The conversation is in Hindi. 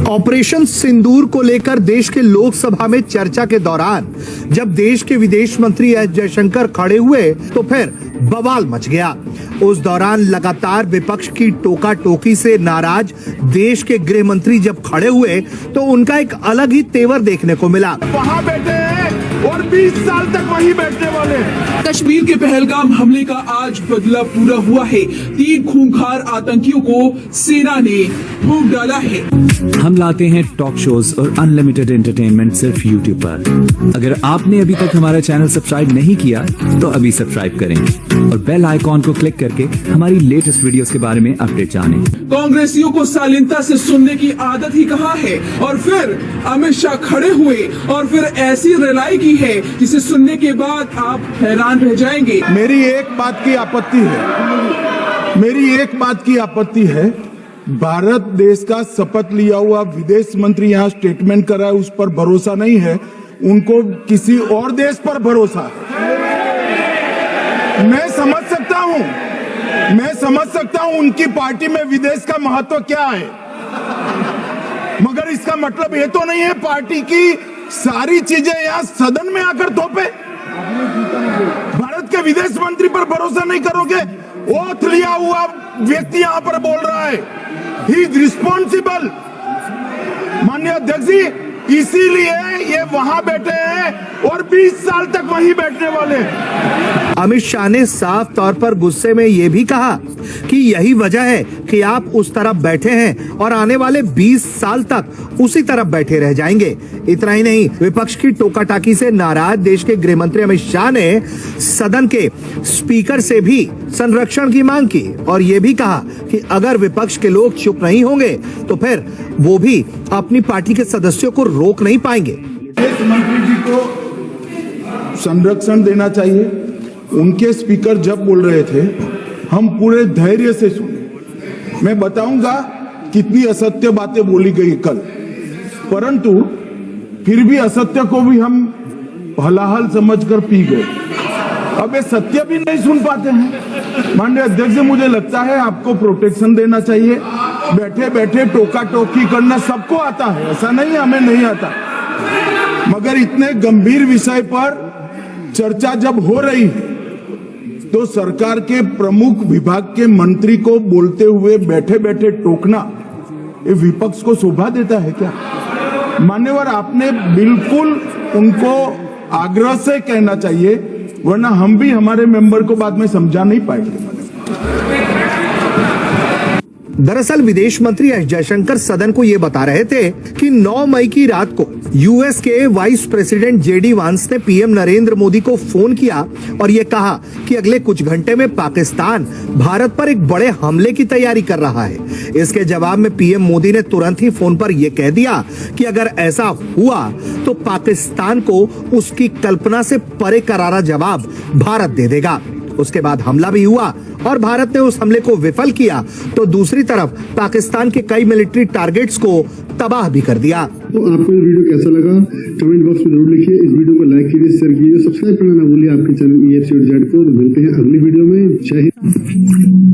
ऑपरेशन सिंदूर को लेकर देश के लोकसभा में चर्चा के दौरान जब देश के विदेश मंत्री एस जयशंकर खड़े हुए तो फिर बवाल मच गया। उस दौरान लगातार विपक्ष की टोका टोकी से नाराज देश के गृह मंत्री जब खड़े हुए तो उनका एक अलग ही तेवर देखने को मिला। वहाँ बैठे हैं और 20 साल तक वहीं बैठने वाले हैं। कश्मीर के पहलगाम हमले का आज बदला पूरा हुआ है। 3 खूंखार आतंकियों को सेना ने फूंक डाला है। हम लाते हैं टॉक शोज और अनलिमिटेड एंटरटेनमेंट सिर्फ YouTube पर। अगर आपने अभी तक हमारा चैनल सब्सक्राइब नहीं किया तो अभी सब्सक्राइब करें और बेल आइकॉन को क्लिक करके हमारी लेटेस्ट वीडियोस के बारे में अपडेट जानें। कांग्रेसियों को शालीनता से सुनने की आदत ही कहाँ है, और फिर अमित शाह खड़े हुए और फिर ऐसी रिलाई की है जिसे सुनने के बाद आप हैरान रह जाएंगे। मेरी एक बात की आपत्ति है, भारत देश का शपथ लिया हुआ विदेश मंत्री यहाँ स्टेटमेंट कर रहा है, उस पर भरोसा नहीं है, उनको किसी और देश पर भरोसा है। मैं समझ सकता हूँ उनकी पार्टी में विदेश का महत्व क्या है, मगर इसका मतलब ये तो नहीं है पार्टी की सारी चीजें यहाँ सदन में आकर थोपे। भारत के विदेश मंत्री पर भरोसा नहीं करोगे? ओथ लिया हुआ व्यक्ति यहाँ पर बोल रहा है, ही इज रिस्पॉन्सिबल। माननीय अध्यक्ष जी, इसीलिए ये वहां बैठे हैं और 20 साल तक वहीं बैठने वाले हैं। अमित शाह ने साफ तौर पर गुस्से में ये भी कहा कि यही वजह है कि आप उस तरफ बैठे हैं और आने वाले 20 साल तक उसी तरफ बैठे रह जाएंगे। इतना ही नहीं, विपक्ष की टोकाटाकी से नाराज देश के गृह मंत्री अमित शाह ने सदन के स्पीकर से भी संरक्षण की मांग की और ये भी कहा कि अगर विपक्ष के लोग चुप नहीं होंगे तो फिर वो भी अपनी पार्टी के सदस्यों को रोक नहीं पाएंगे। विदेश मंत्री जी को संरक्षण देना चाहिए। उनके स्पीकर जब बोल रहे थे हम पूरे धैर्य से सुने। मैं बताऊंगा कितनी असत्य बातें बोली गई कल, परंतु फिर भी असत्य को भी हम हलाहल समझकर पी गए। अब ये सत्य भी नहीं सुन पाते हैं। माननीय अध्यक्ष जी, मुझे लगता है आपको प्रोटेक्शन देना चाहिए। बैठे बैठे टोका टोकी करना सबको आता है, ऐसा नहीं हमें नहीं आता, मगर इतने गंभीर विषय पर चर्चा जब हो रही है तो सरकार के प्रमुख विभाग के मंत्री को बोलते हुए बैठे बैठे टोकना ये विपक्ष को शोभा देता है क्या? मान्यवर, आपने बिल्कुल उनको आग्रह से कहना चाहिए, वरना हम भी हमारे मेंबर को बाद में समझा नहीं पाएंगे। दरअसल विदेश मंत्री एस जयशंकर सदन को ये बता रहे थे कि 9 मई की रात को यूएस के वाइस प्रेसिडेंट जेडी वांस ने पीएम नरेंद्र मोदी को फोन किया और ये कहा कि अगले कुछ घंटे में पाकिस्तान भारत पर एक बड़े हमले की तैयारी कर रहा है। इसके जवाब में पीएम मोदी ने तुरंत ही फोन पर यह कह दिया कि अगर ऐसा हुआ तो पाकिस्तान को उसकी कल्पना से परे करारा जवाब भारत दे देगा। उसके बाद हमला भी हुआ और भारत ने उस हमले को विफल किया तो दूसरी तरफ पाकिस्तान के कई मिलिट्री टारगेट्स को तबाह भी कर दिया। तो आपको ये वीडियो कैसा लगा कमेंट बॉक्स में जरूर लिखिए। इस वीडियो को लाइक कीजिए, शेयर कीजिए, सब्सक्राइब करना ना भूलिए आपके चैनल EFC और जेड को। मिलते हैं अगली वीडियो में। जय हिंद।